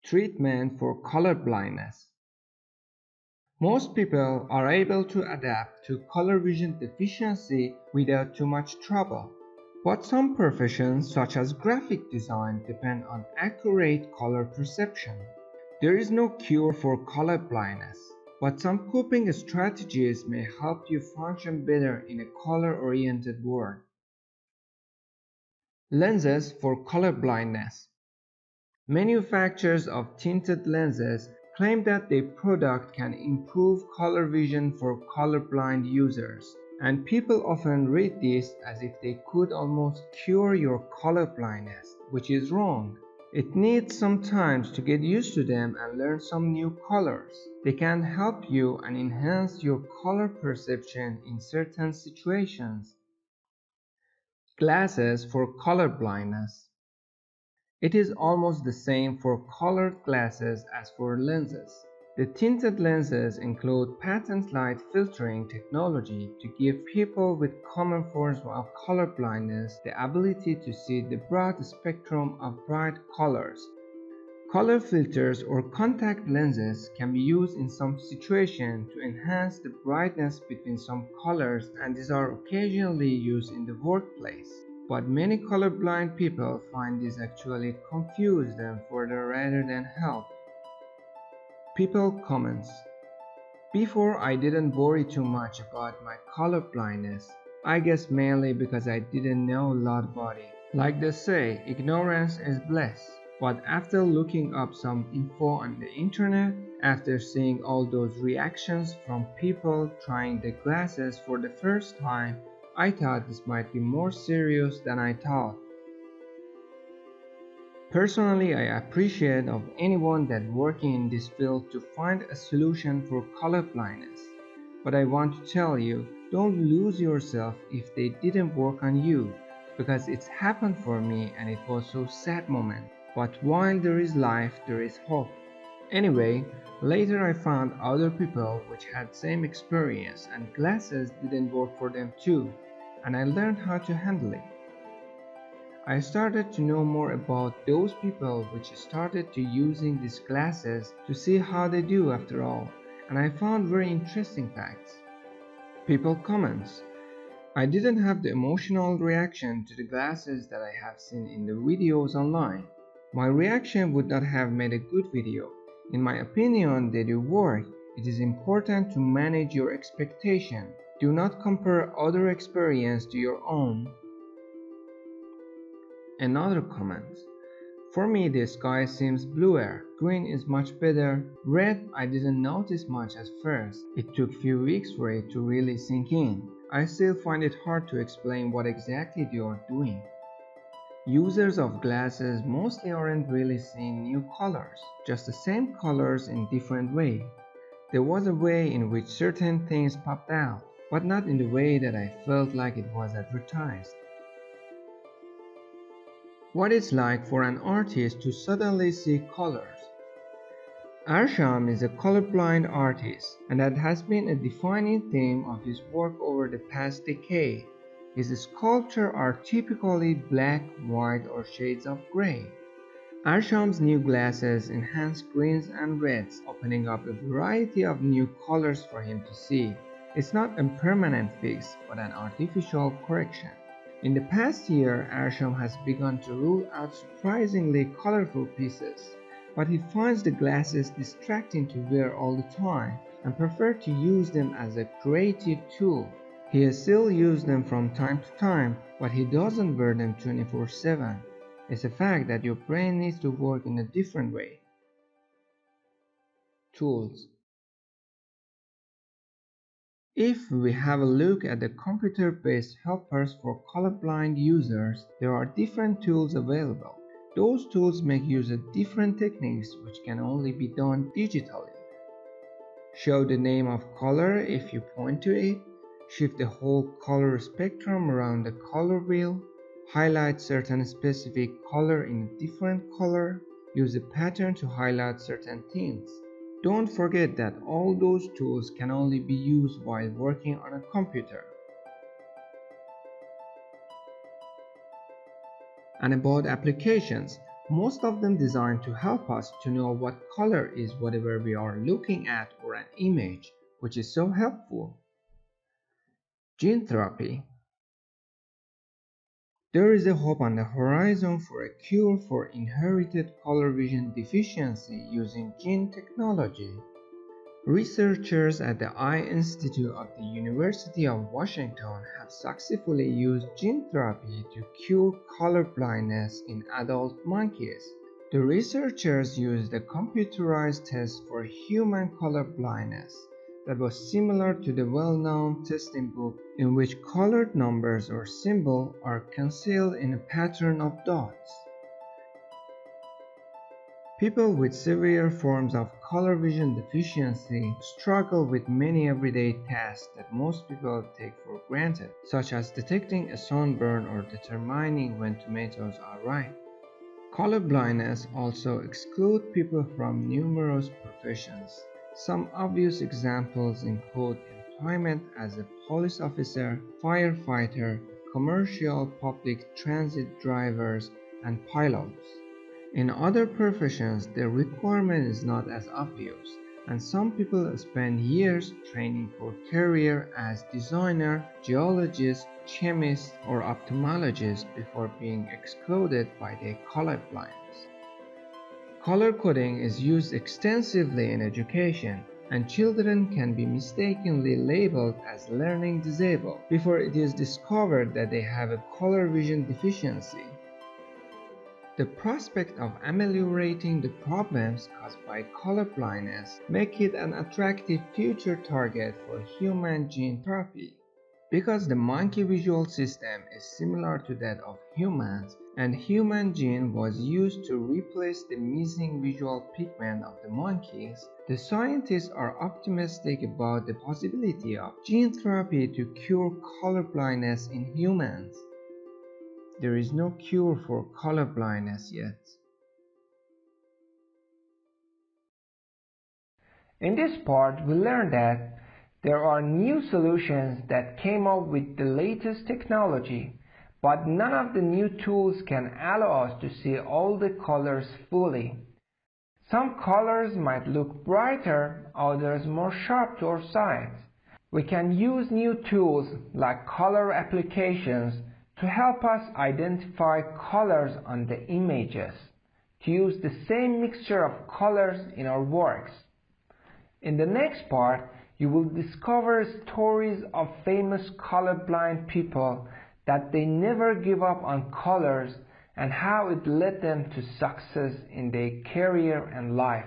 Treatment for color blindness. Most people are able to adapt to color vision deficiency without too much trouble. But some professions, such as graphic design, depend on accurate color perception. There is no cure for color blindness, but some coping strategies may help you function better in a color-oriented world. Lenses for color blindness. Manufacturers of tinted lenses claim that their product can improve color vision for colorblind users, and people often read this as if they could almost cure your color blindness, which is wrong. It needs some time to get used to them and learn some new colors. They can help you and enhance your color perception in certain situations. Glasses for color blindness. It is almost the same for colored glasses as for lenses. The tinted lenses include patent light filtering technology to give people with common forms of color blindness the ability to see the broad spectrum of bright colors. Color filters or contact lenses can be used in some situations to enhance the brightness between some colors, and these are occasionally used in the workplace. But many colorblind people find this actually confuse them further rather than help. People comments. Before I didn't worry too much about my color blindness. I guess mainly because I didn't know a lot about it. Like they say, ignorance is bliss. But after looking up some info on the internet, after seeing all those reactions from people trying the glasses for the first time, I thought this might be more serious than I thought. Personally, I appreciate of anyone that working in this field to find a solution for color blindness. But I want to tell you, don't lose yourself if they didn't work on you, because it's happened for me and it was so sad moment. But while there is life, there is hope. Anyway, later I found other people which had same experience and glasses didn't work for them too, and I learned how to handle it. I started to know more about those people which started to using these glasses to see how they do after all, and I found very interesting facts. People comments. I didn't have the emotional reaction to the glasses that I have seen in the videos online. My reaction would not have made a good video. In my opinion, they do work. It is important to manage your expectation. Do not compare other experience to your own. Another comment. For me, the sky seems bluer. Green is much better. Red, I didn't notice much at first. It took few weeks for it to really sink in. I still find it hard to explain what exactly they are doing. Users of glasses mostly aren't really seeing new colors, just the same colors in different way. There was a way in which certain things popped out, but not in the way that I felt like it was advertised. What it's like for an artist to suddenly see colors. Arsham is a colorblind artist, and that has been a defining theme of his work over the past decade. His sculptures are typically black, white, or shades of gray. Arsham's new glasses enhance greens and reds, opening up a variety of new colors for him to see. It's not a permanent fix, but an artificial correction. In the past year, Arsham has begun to rule out surprisingly colorful pieces, but he finds the glasses distracting to wear all the time and prefers to use them as a creative tool. He still uses them from time to time, but he doesn't wear them 24/7. It's a fact that your brain needs to work in a different way. Tools. If we have a look at the computer-based helpers for colorblind users, there are different tools available. Those tools make use of different techniques which can only be done digitally. Show the name of color if you point to it. Shift the whole color spectrum around the color wheel. Highlight certain specific color in a different color. Use a pattern to highlight certain things. Don't forget that all those tools can only be used while working on a computer. And about applications, most of them designed to help us to know what color is whatever we are looking at or an image, which is so helpful. Gene therapy. There is a hope on the horizon for a cure for inherited color vision deficiency using gene technology. Researchers at the Eye Institute of the University of Washington have successfully used gene therapy to cure color blindness in adult monkeys. The researchers used a computerized test for human color blindness that was similar to the well-known testing book in which colored numbers or symbols are concealed in a pattern of dots. People with severe forms of color vision deficiency struggle with many everyday tasks that most people take for granted, such as detecting a sunburn or determining when tomatoes are ripe. Color blindness also excludes people from numerous professions. Some obvious examples include employment as a police officer, firefighter, commercial public transit drivers, and pilots. In other professions, the requirement is not as obvious, and some people spend years training for career as designer, geologist, chemist, or ophthalmologist before being excluded by their color blindness. Color coding is used extensively in education, and children can be mistakenly labeled as learning disabled before it is discovered that they have a color vision deficiency. The prospect of ameliorating the problems caused by color blindness make it an attractive future target for human gene therapy. Because the monkey visual system is similar to that of humans, and human gene was used to replace the missing visual pigment of the monkeys, the scientists are optimistic about the possibility of gene therapy to cure color blindness in humans. There is no cure for color blindness yet. In this part, we learned that there are new solutions that came up with the latest technology, but none of the new tools can allow us to see all the colors fully. Some colors might look brighter, others more sharp to our sight. We can use new tools like color applications to help us identify colors on the images, to use the same mixture of colors in our works. In the next part, you will discover stories of famous colorblind people that they never give up on colors and how it led them to success in their career and life.